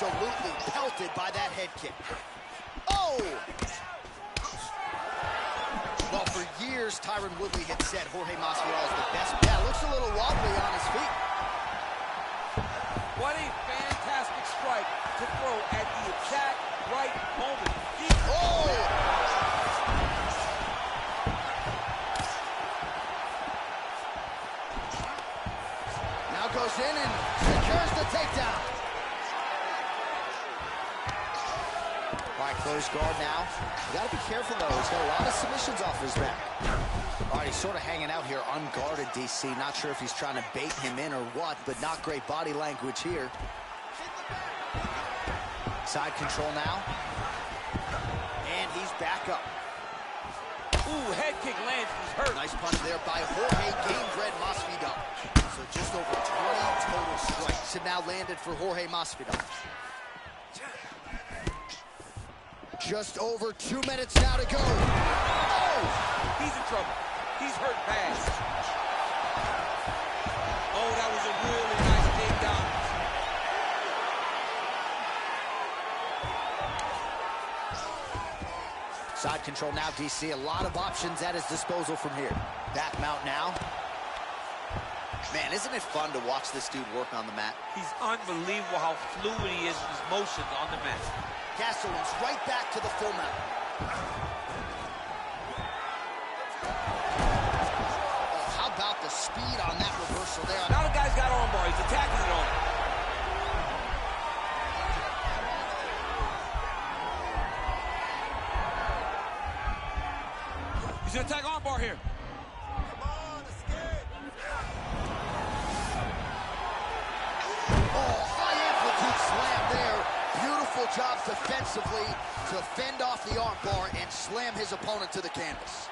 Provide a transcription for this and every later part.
absolutely pelted by that head kick. Oh! Well, for years, Tyron Woodley had said Jorge Masvidal is the best. Yeah, looks a little wobbly on his feet. What a fantastic strike to throw at the exact right moment. Oh! Now goes in and secures the takedown. All right, closed guard now. You gotta be careful though. He's got a lot of submissions off his back. All right, he's sort of hanging out here unguarded, DC. Not sure if he's trying to bait him in or what, but not great body language here. Side control now. And he's back up. Ooh, head kick lands. He's hurt. Nice punch there by Jorge Gamebred Masvidal. So just over 20 total strikes have now landed for Jorge Masvidal. Just over 2 minutes now to go. Oh! He's in trouble. He's hurt bad. Oh, that was a really nice takedown. Side control now, DC. A lot of options at his disposal from here. Back mount now. Man, isn't it fun to watch this dude work on the mat? He's unbelievable how fluid he is in his motions on the mat. Gastelum's right back to the full mount. Oh, how about the speed on that reversal there? Now the guy's got armbar. He's attacking it on. He's gonna attack armbar here. Come on, escape. Oh, high amplitude slam there. Beautiful job defensively to fend off the armbar and slam his opponent to the canvas.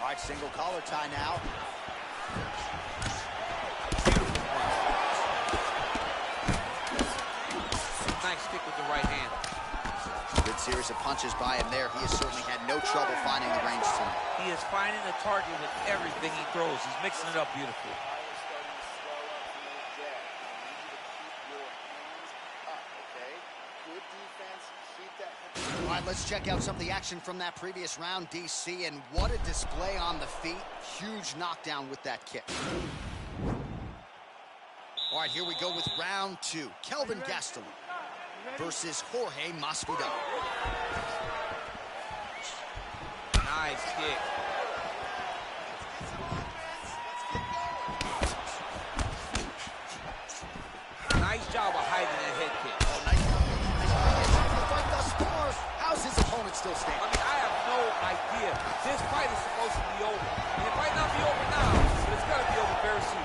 All right, single collar tie now. Nice kick with the right hand. Good series of punches by him there. He has certainly had no trouble finding the range tonight. He is finding the target with everything he throws. He's mixing it up beautifully. All right, let's check out some of the action from that previous round, DC, and what a display on the feet. Huge knockdown with that kick. All right, here we go with round two. Kelvin Gastelum versus Jorge Masvidal. Nice kick. Nice job of hiding that head kick. Oh, nice fight thus far. How's his opponent still standing? I mean, I have no idea. This fight is supposed to be over. And it might not be over now, but it's got to be over very soon.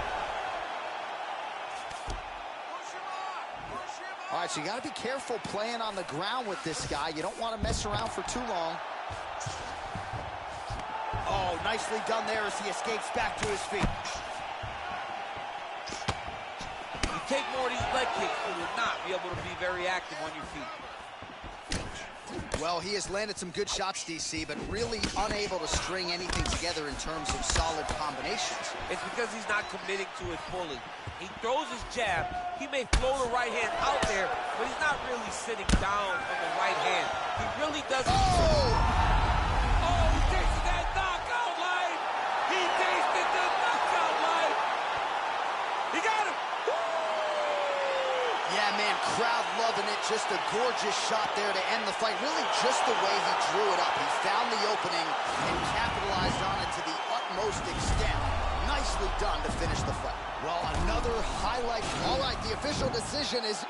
All right, so you got to be careful playing on the ground with this guy. You don't want to mess around for too long. Oh, nicely done there as he escapes back to his feet. You take more of these leg kicks, you will not be able to be very active on your feet. Well, he has landed some good shots, DC, but really unable to string anything together in terms of solid combinations. It's because he's not committing to it fully. He throws his jab. He may throw the right hand out there, but he's not really sitting down on the right hand. He really doesn't. Oh! Oh, he tasted that knockout life! He tasted the knockout life! He got him! Yeah, man, crowd loving it. Just a gorgeous shot there to end the fight. Really just the way he drew it up. He found the opening and capitalized on it to the utmost extent. Nicely done to finish the fight. Well, another highlight. All right, the official decision is...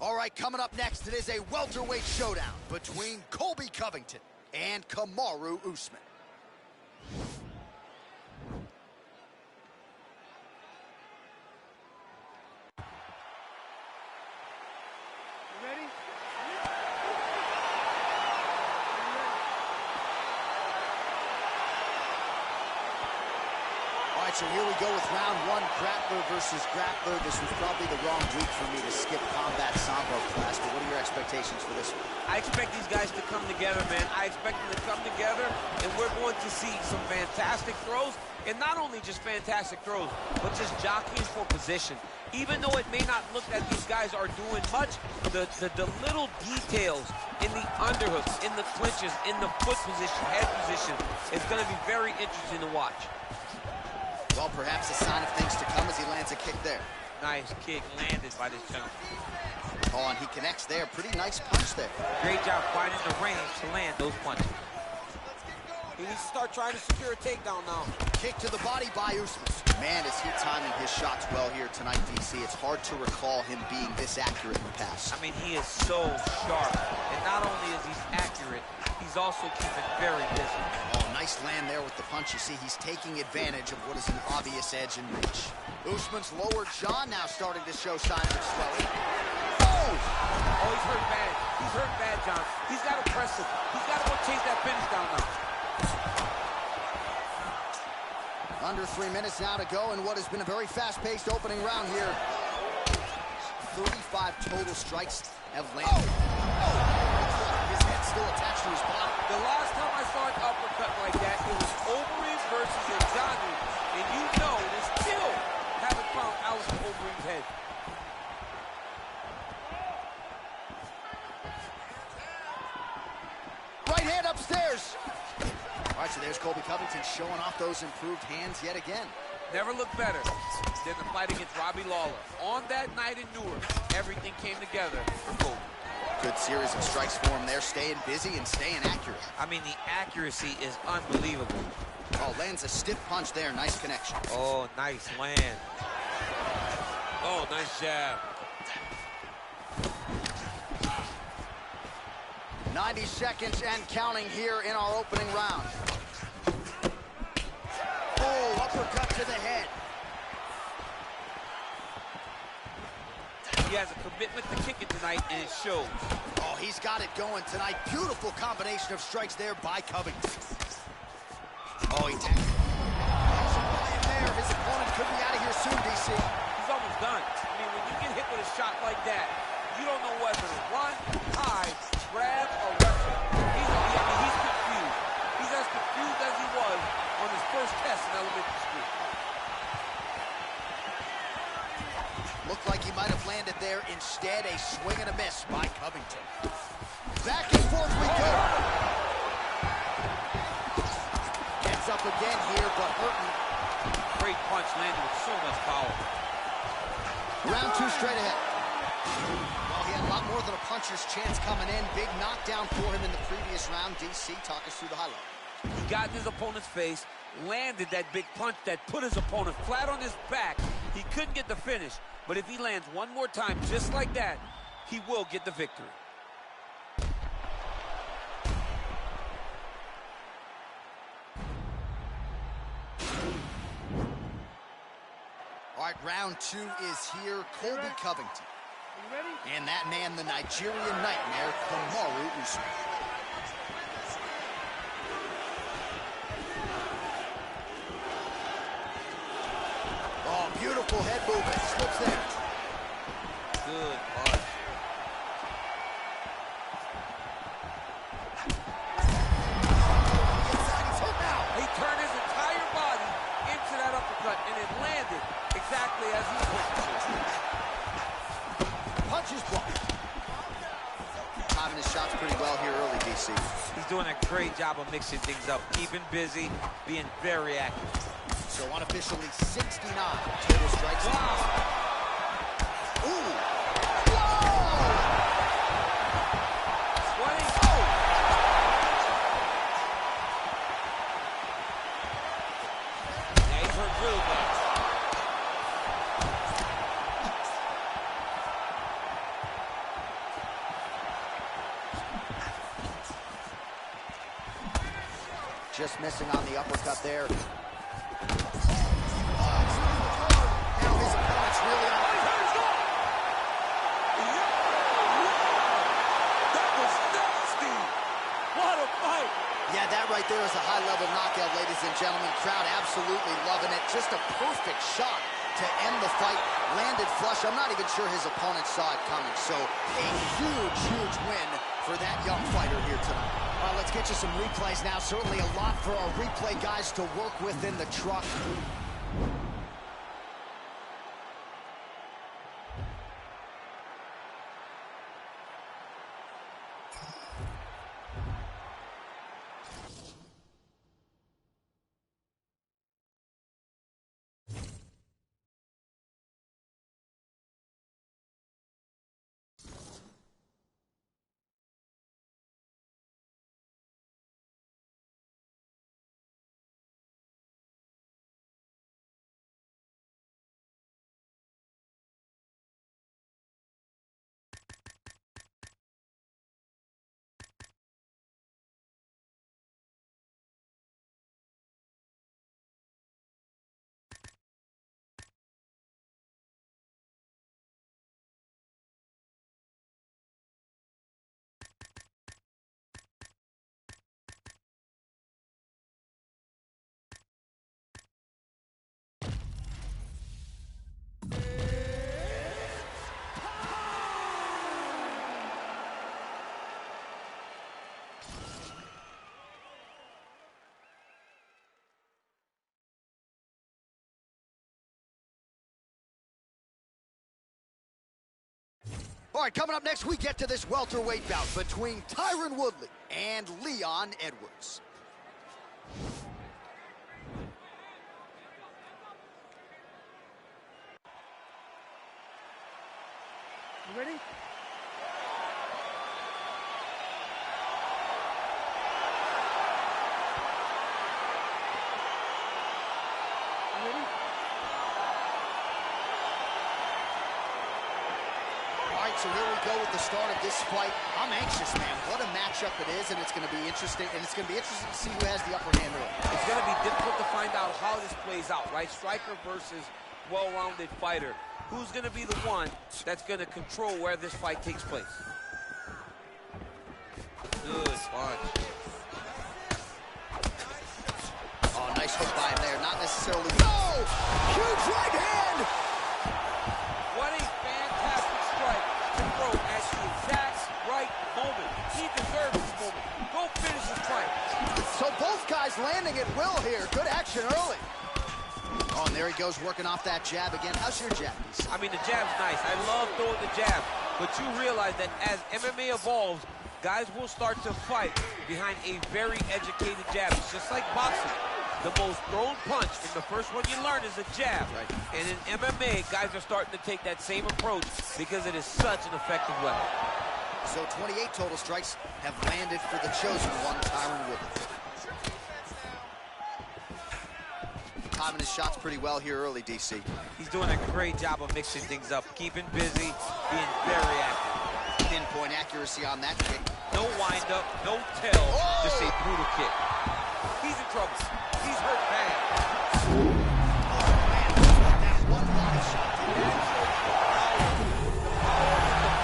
All right, coming up next, it is a welterweight showdown between Colby Covington and Kamaru Usman. So here we go with round one, grappler versus grappler. This was probably the wrong week for me to skip combat sambo class, but what are your expectations for this one? I expect these guys to come together, man. I expect them to come together, and we're going to see some fantastic throws, and not only just fantastic throws, but just jockeying for position. Even though it may not look that these guys are doing much, the little details in the underhooks, in the clinches, in the foot position, head position, is going to be very interesting to watch. Well, perhaps a sign of things to come as he lands a kick there. Nice kick landed by this gentleman. Oh, and he connects there. Pretty nice punch there. Great job finding the range to land those punches. He needs to start trying to secure a takedown now. Kick to the body by Usman. Man, is he timing his shots well here tonight, DC. It's hard to recall him being this accurate in the past. I mean, he is so sharp. And not only is he accurate, he's also keeping very busy. Oh, nice land there with the punch. You see, he's taking advantage of what is an obvious edge in reach. Usman's lower jaw now starting to show signs of swelling. Oh! Oh, he's hurt bad. He's hurt bad, John. He's got to press him. He's got to go chase that finish down now. Under 3 minutes now to go in what has been a very fast-paced opening round here. 35 total strikes have landed. His head's still attached to his body. The last time I saw an uppercut like that, it was Overeem versus Ngannou. And you know they still haven't found Alistair Overeem's head. Right hand upstairs. All right, so there's Colby Covington showing off those improved hands yet again. Never looked better than the fight against Robbie Lawler. On that night in Newark, everything came together for Colby. Good series of strikes for him there, staying busy and staying accurate. I mean, the accuracy is unbelievable. Oh, lands a stiff punch there. Nice connection. Oh, nice land. Oh, nice jab. 90 seconds and counting here in our opening round. Oh, uppercut to the head. He has a commitment to kicking tonight, and it shows. Oh, he's got it going tonight. Beautiful combination of strikes there by Covington. Oh, he tagged there. His opponent could be out of here soon, DC. He's almost done. I mean, when you get hit with a shot like that, you don't know whether to run, hide, grab, or wrestle. He's confused. He's as confused as he was on his first test in elementary school. Looked like he might have landed there. Instead, a swing and a miss by Covington. Back and forth we go. Gets up again here, but hurting. Great punch landed with so much power. Round two straight ahead. Well, he had a lot more than a puncher's chance coming in. Big knockdown for him in the previous round. DC, talk us through the highlight. He got in his opponent's face, landed that big punch that put his opponent flat on his back. He couldn't get the finish, but if he lands one more time just like that, he will get the victory. All right, round two is here. Colby Covington. And that man, the Nigerian Nightmare, Kamaru Usman. Oh, beautiful head movement. Slips there. Good punch. Inside, he's hit now. He turned his entire body into that uppercut, and it landed exactly as he wanted to. Punches blocked. Timing his shots pretty well here early, DC. He's doing a great job of mixing things up, keeping busy, being very active. So unofficially 69 total strikes. Wow. Ooh. Yeah, he's hurt really bad. just missing on the uppercut there. Now his opponent's really on. That was nasty. What a fight. Yeah, that right there is a high-level knockout, ladies and gentlemen. Crowd absolutely loving it. Just a perfect shot to end the fight. Landed flush. I'm not even sure his opponent saw it coming. So a huge, huge win for that young fighter here tonight. All right, let's get you some replays now. Certainly a lot for our replay guys to work with in the truck. All right, coming up next, we get to this welterweight bout between Tyron Woodley and Leon Edwards. You ready? So here we go with the start of this fight. I'm anxious, man. What a matchup it is, and it's going to be interesting. And it's going to be interesting to see who has the upper hand early. It's going to be difficult to find out how this plays out, right? Striker versus well-rounded fighter. Who's going to be the one that's going to control where this fight takes place? Good punch. Oh, nice hook by him there. Not necessarily. Oh! Huge right hand! What a fantastic strike to throw at the exact right moment. He deserves this moment. Go finish his fight. So both guys landing at will here. Good action early. Oh, and there he goes working off that jab again. How's your jab? I mean, the jab's nice. I love throwing the jab. But you realize that as MMA evolves, guys will start to fight behind a very educated jab. It's just like boxing. The most thrown punch, and the first one you learn is a jab. Right. And in MMA, guys are starting to take that same approach because it is such an effective weapon. So 28 total strikes have landed for the chosen one, Tyron Woodley. Timing his shots pretty well here early, DC. He's doing a great job of mixing things up, keeping busy, being very active. Pinpoint accuracy on that kick. No wind-up, no tell, oh! just a brutal kick. He's in trouble. He's hurt bad. Oh, man, that one body shot. The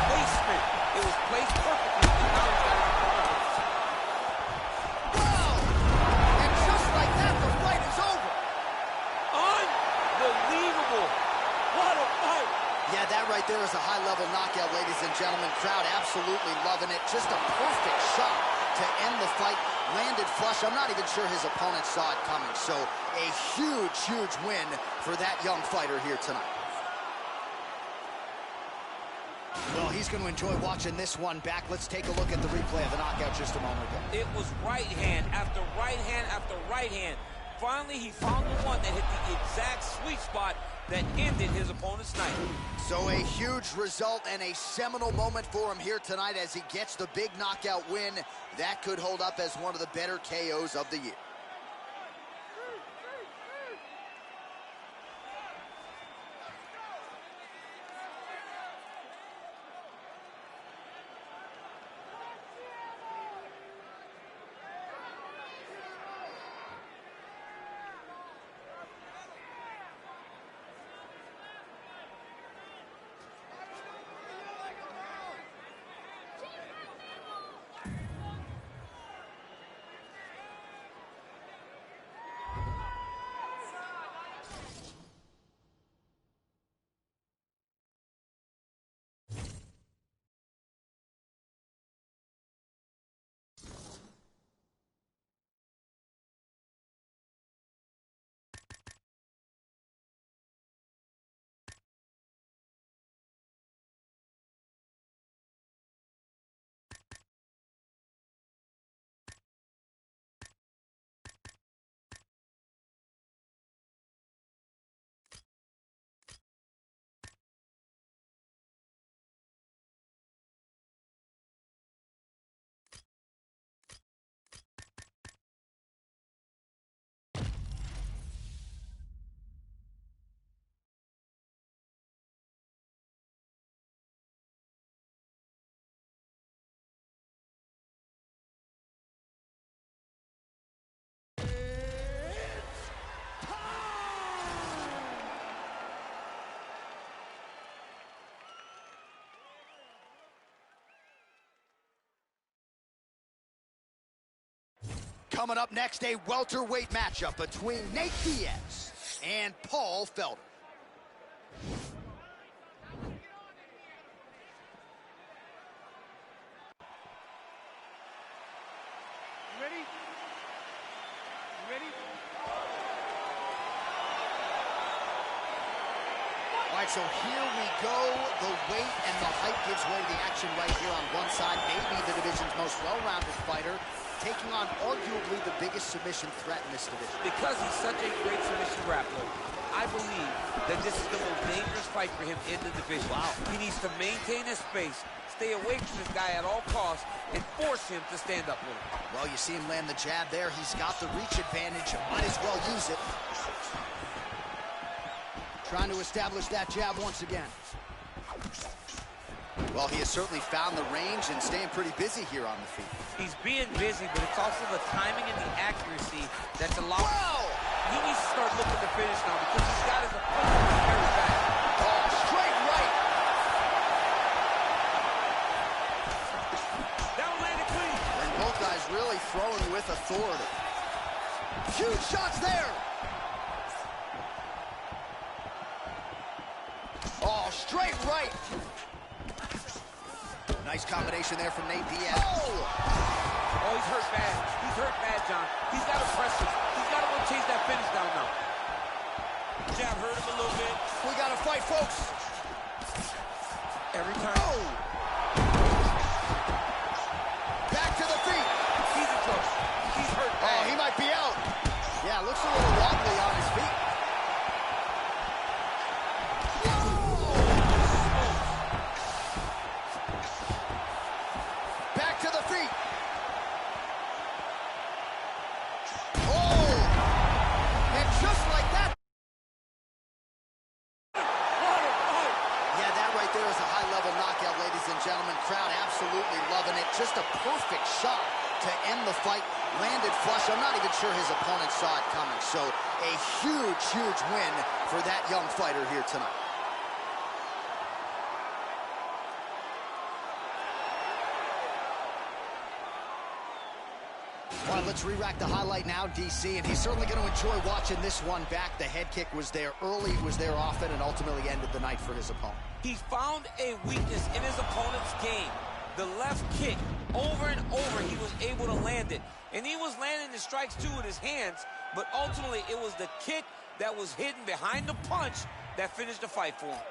placement. It was placed perfectly, and now he's got it on. Wow! And just like that, the fight is over. Unbelievable. What a fight. Yeah, that right there is a high-level knockout, ladies and gentlemen. Crowd absolutely loving it. Just a perfect shot to end the fight. Landed flush. I'm not even sure his opponent saw it coming. So a huge, huge win for that young fighter here tonight. Well, he's going to enjoy watching this one back. Let's take a look at the replay of the knockout just a moment ago. It was right hand after right hand after right hand. Finally, he found the one that hit the exact sweet spot that ended his opponent's night. So a huge result and a seminal moment for him here tonight as he gets the big knockout win. That could hold up as one of the better KOs of the year. Coming up next, a welterweight matchup between Nate Diaz and Paul Felder. Ready? Ready? All right, so here we go. The weight and the height gives way to the action right here on one side. Maybe the division's most well-rounded fighter, taking on arguably the biggest submission threat in this division. Because he's such a great submission grappler, I believe that this is the most dangerous fight for him in the division. Wow. He needs to maintain his space, stay away from this guy at all costs, and force him to stand up with him. Well, you see him land the jab there. He's got the reach advantage. Might as well use it. Trying to establish that jab once again. Well, he has certainly found the range and staying pretty busy here on the feet. He's being busy, but it's also the timing and the accuracy that's allowed. Wow! He needs to start looking to finish now because he's got his opponent very back. Oh, straight right. That one landed clean. And both guys really throwing with authority. Huge shots there. Oh, straight right. Nice combination there from Nate Diaz. Oh, he's hurt bad. He's hurt bad, John. He's got to press it. He's got to go chase that finish down now. Jab hurt him a little bit. We got to fight, folks. Every time. Oh! Back to the feet. He's in trouble. He's hurt bad. Oh, he might be out. Yeah, looks a little wobbly on his feet. Back to the feet. Oh! And just like that. Yeah, that right there is a high-level knockout, ladies and gentlemen. Crowd absolutely loving it. Just a perfect shot to end the fight. Landed flush. I'm not even sure his opponent saw it coming. So a huge, huge win for that young fighter here tonight. All right, let's re-rack the highlight now, DC, and he's certainly going to enjoy watching this one back. The head kick was there early, was there often, and ultimately ended the night for his opponent. He found a weakness in his opponent's game. The left kick, over and over, he was able to land it. And he was landing the strikes, too, with his hands, but ultimately it was the kick that was hidden behind the punch that finished the fight for him.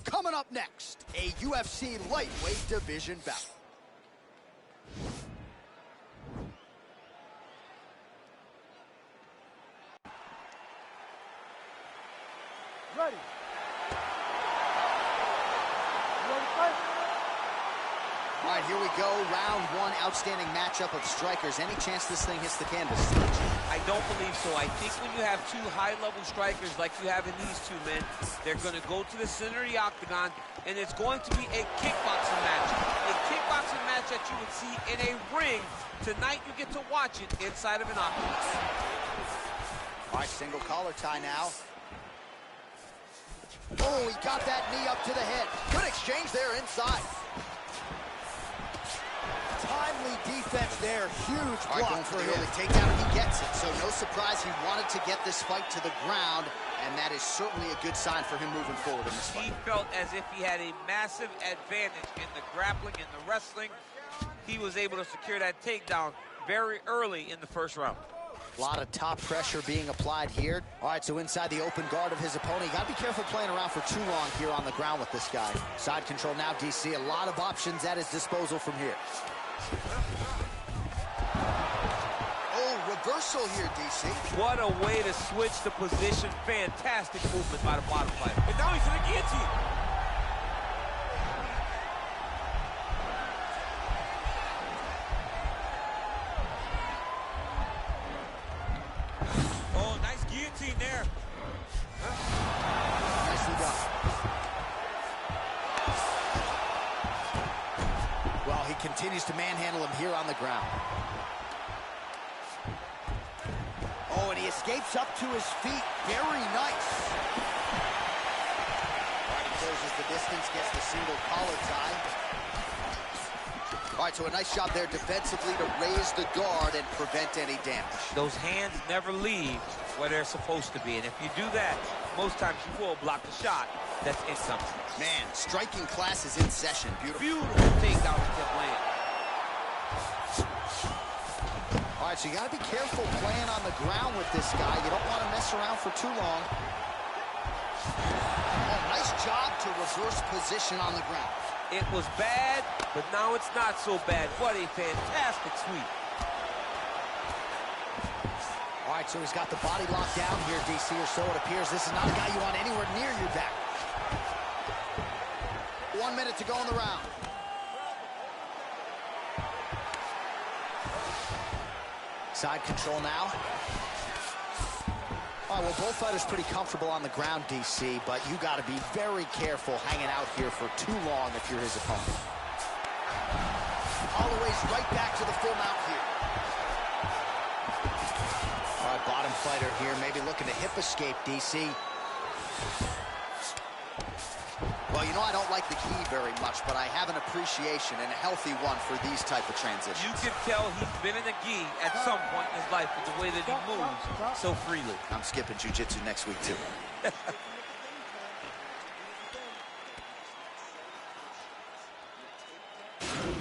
Coming up next, a UFC lightweight division bout. Ready. Ready, fight. All right, here we go. Round one, outstanding matchup of strikers. Any chance this thing hits the canvas? I don't believe so. I think when you have two high-level strikers like you have in these two men, they're going to go to the center of the octagon, and it's going to be a kickboxing match. A kickboxing match that you would see in a ring. Tonight, you get to watch it inside of an octagon. All right, single collar tie now. Oh, he got that knee up to the head. Good exchange there inside. Timely defense there. Huge block for him. The takedown, and he gets it. So no surprise, he wanted to get this fight to the ground, and that is certainly a good sign for him moving forward in this fight. He felt as if he had a massive advantage in the grappling and the wrestling. He was able to secure that takedown very early in the first round. A lot of top pressure being applied here. All right, so inside the open guard of his opponent. You got to be careful playing around for too long here on the ground with this guy. Side control now, DC. A lot of options at his disposal from here. Oh, reversal here, DC. What a way to switch the position. Fantastic movement by the bottom fighter. And now he's in the guillotine. Oh, nice guillotine there. Nicely done. Well, he continues to manhandle him here on the ground. Oh, and he escapes up to his feet. Very nice. All right, he closes the distance, gets the single collar tie. All right, so a nice job there defensively to raise the guard and prevent any damage. Those hands never leave where they're supposed to be, and if you do that, most times you will block the shot that's in something. Man, striking class is in session. Beautiful. Beautiful takedown to land. All right, so you got to be careful playing on the ground with this guy. You don't want to mess around for too long. Oh, nice job to reverse position on the ground. It was bad, but now it's not so bad. What a fantastic sweep. All right, so he's got the body locked down here, DC, or so it appears. This is not a guy you want anywhere near your back. 1 minute to go in the round. Side control now. All right, well, both fighters pretty comfortable on the ground, DC, but you got to be very careful hanging out here for too long if you're his opponent. Holloway's right back to the full mount here. All right, bottom fighter here, maybe looking to hip escape, DC. Well, you know I don't like the key very much, but I have an appreciation and a healthy one for these type of transitions. You can tell he's been in a gi at some point in his life with the way that he moves so freely. I'm skipping jiu-jitsu next week, too.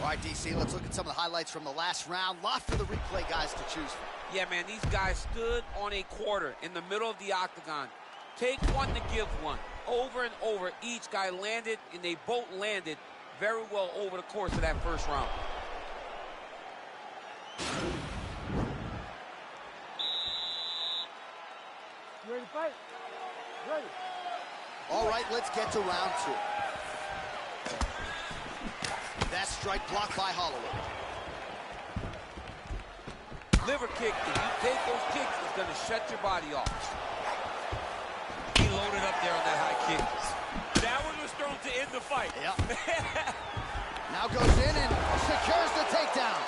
All right, DC, let's look at some of the highlights from the last round. Lot for the replay guys to choose from. Yeah, man, these guys stood on a quarter in the middle of the octagon. Take one to give one. Over and over, each guy landed, and they both landed very well over the course of that first round. You ready to fight? Ready. All right, let's get to round two. That strike blocked by Holloway. Liver kick, if you take those kicks, it's going to shut your body off. He loaded up there on that high kick. That one was thrown to end the fight. Yep. Now goes in and secures the takedown.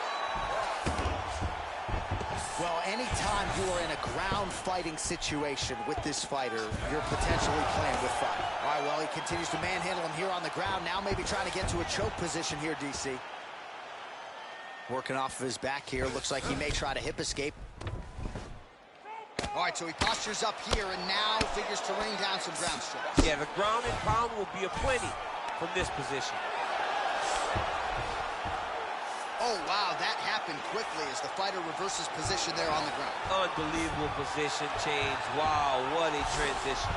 Well, anytime you are in a ground fighting situation with this fighter, you're potentially playing with fire. All right, well, he continues to manhandle him here on the ground. Now maybe trying to get to a choke position here, DC. Working off of his back here. Looks like he may try to hip escape. All right, so he postures up here and now figures to rain down some ground strikes. Yeah, the ground and pound will be aplenty from this position. Oh, wow, that happened quickly as the fighter reverses position there on the ground. Unbelievable position change. Wow, what a transition.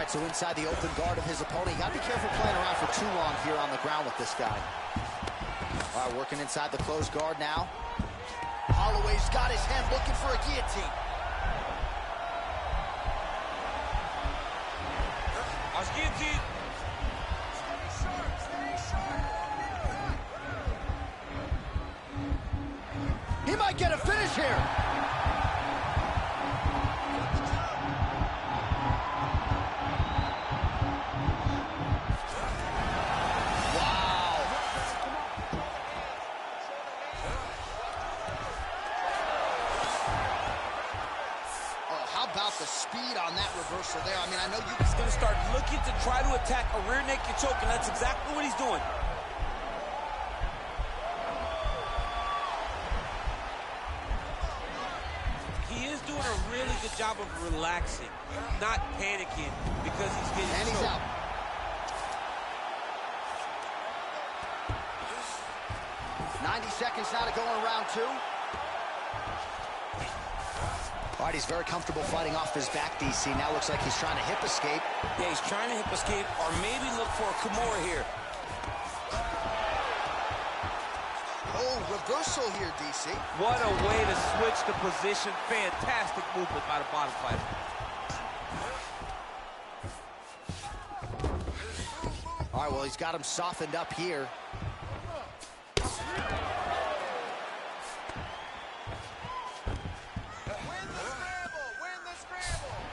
right, so inside the open guard of his opponent. You gotta be careful playing around for too long here on the ground with this guy. All right, working inside the closed guard now. Holloway's got his head looking for a guillotine. Guillotine. He might get a finish here. About the speed on that reversal there. I mean, I know he's going to start looking to try to attack a rear naked choke, and that's exactly what he's doing. He is doing a really good job of relaxing, not panicking because he's getting and he's out. Seconds now to go in round 2. All right, he's very comfortable fighting off his back, DC. Now looks like he's trying to hip escape. Yeah, he's trying to hip escape or maybe look for a Kimura here. Oh, reversal here, DC. What a way to switch the position. Fantastic movement by the bottom fighter. All right, well, he's got him softened up here.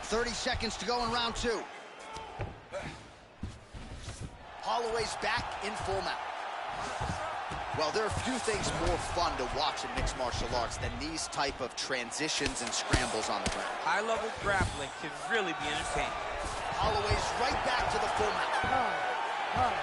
30 seconds to go in round 2. Holloway's back in full mount. Well, there are few things more fun to watch in mixed martial arts than these type of transitions and scrambles on the ground. High-level grappling can really be entertaining. Holloway's right back to the full mount.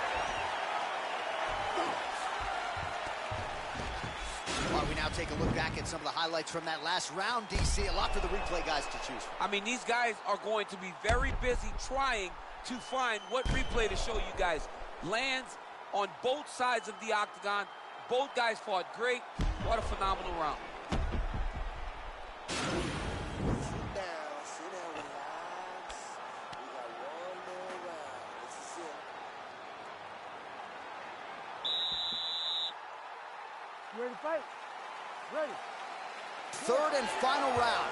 We now take a look back at some of the highlights from that last round, DC. A lot for the replay guys to choose from. I mean, these guys are going to be very busy trying to find what replay to show you guys. Lands on both sides of the octagon. Both guys fought great. What a phenomenal round. Sit down, relax. We got one more round. This is it. You ready to fight? Ready. Third and final round.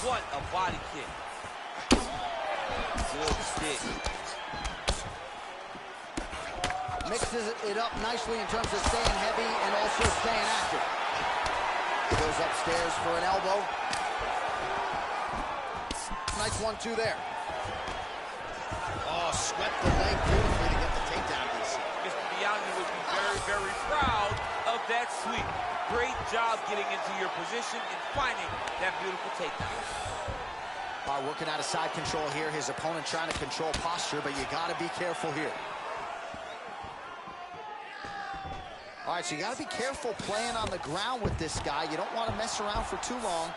What a body kick. Good stick. Mixes it up nicely in terms of staying heavy and also staying active. Goes upstairs for an elbow. Nice 1-2 there. Oh, swept the leg beautifully to get the takedown, DC. Mr. Bianchi would be very, very proud of that sweep. Great job getting into your position and finding that beautiful takedown. All right, working out of side control here. His opponent trying to control posture, but you got to be careful here. All right, so you got to be careful playing on the ground with this guy. You don't want to mess around for too long.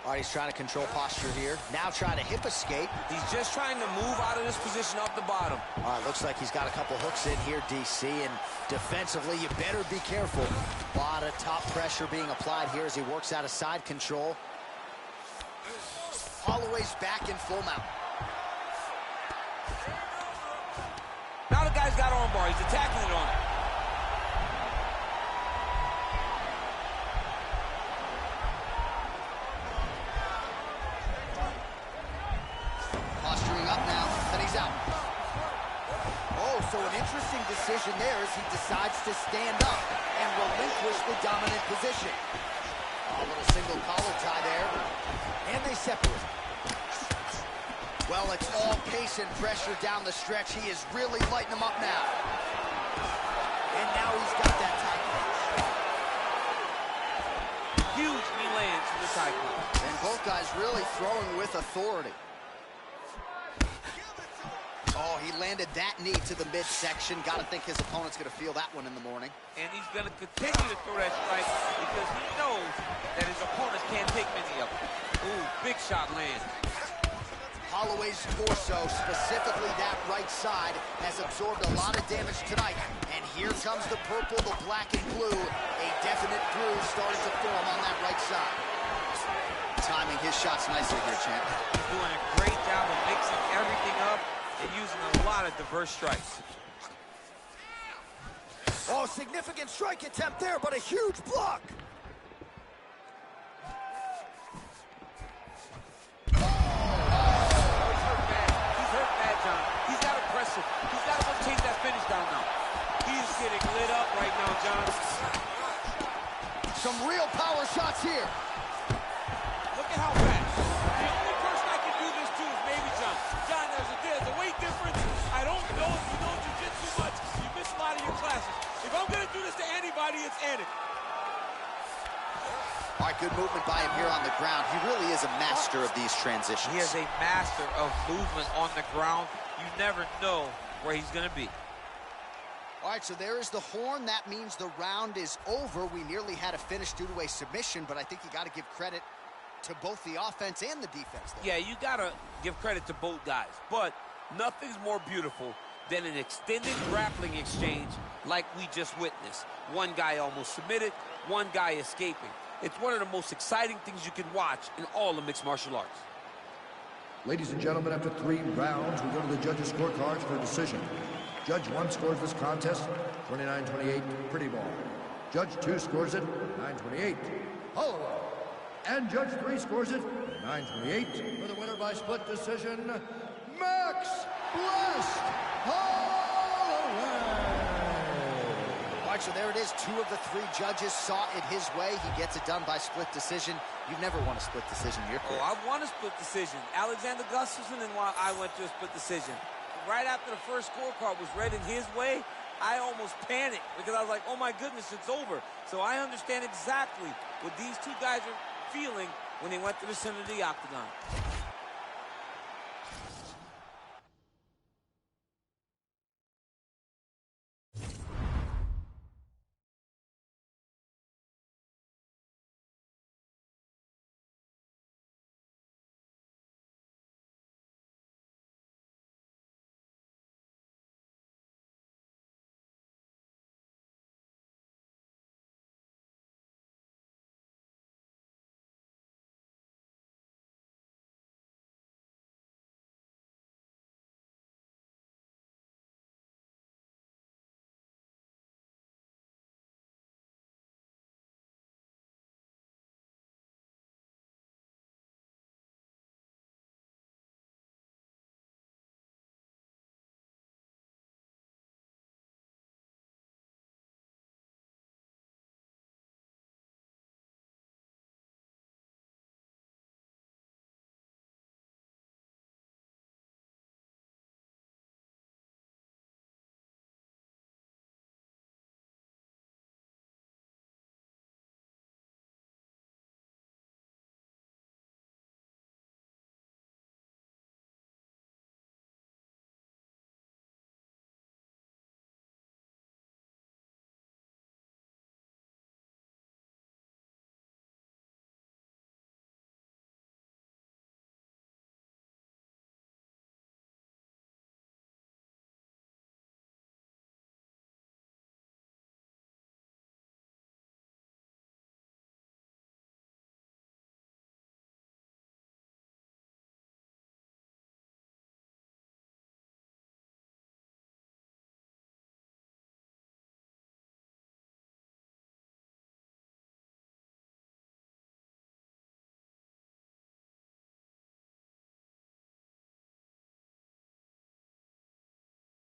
All right, he's trying to control posture here. Now trying to hip escape. He's just trying to move out of this position off the bottom. All right, looks like he's got a couple hooks in here, DC, and defensively, you better be careful. A lot of top pressure being applied here as he works out of side control. Holloway's back in full mount. Now the guy's got armbar. He's attacking it on. Posturing up now, then he's out. Oh, so an interesting decision there as he decides to stand up and relinquish the dominant position. A little single collar tie there, and they separate. Well, it's all pace and pressure down the stretch. He is really lighting them up now. And now he's got that tie clinch. Huge knee lands to the tie clinch. And both guys really throwing with authority. Oh, he landed that knee to the midsection. Got to think his opponent's going to feel that one in the morning. And he's going to continue to throw that strike because he knows that his opponents can't take many of them. Ooh, big shot lands. Holloway's torso, specifically that right side, has absorbed a lot of damage tonight. And here comes the purple, the black, and blue. A definite groove starting to form on that right side. timing his shots nicely here, champ. He's doing a great job of mixing everything up and using a lot of diverse strikes. Oh, significant strike attempt there, but a huge block. He's got to go chase that finish down now. He's getting lit up right now, John. Some real power shots here. Look at how fast. The only person I can do this to is maybe John. John, there's a weight difference. I don't know if you know jiu-jitsu much. You miss a lot of your classes. If I'm going to do this to anybody, it's Anik. All right, good movement by him here on the ground. He really is a master of these transitions. He is a master of movement on the ground. You never know where he's going to be. All right, so there is the horn. That means the round is over. We nearly had a finish due to a submission, but I think you got to give credit to both the offense and the defense there. Yeah, you got to give credit to both guys, but nothing's more beautiful than an extended grappling exchange like we just witnessed. One guy almost submitted, one guy escaping. It's one of the most exciting things you can watch in all of mixed martial arts. Ladies and gentlemen, after 3 rounds, we go to the judges' scorecards for a decision. Judge 1 scores this contest 29-28, pretty ball. Judge 2 scores it 9-28, Holloway. And Judge 3 scores it 9-28 for the winner by split decision, Max Blessed Holloway. All right, so there it is. 2 of the 3 judges saw it his way. He gets it done by split decision. You've never won a split decision in your career. Oh, I won a split decision. Alexander Gustafsson, and I went to a split decision. Right after the first scorecard was read in his way, I almost panicked because I was like, oh my goodness, it's over. So I understand exactly what these 2 guys are feeling when they went to the center of the octagon.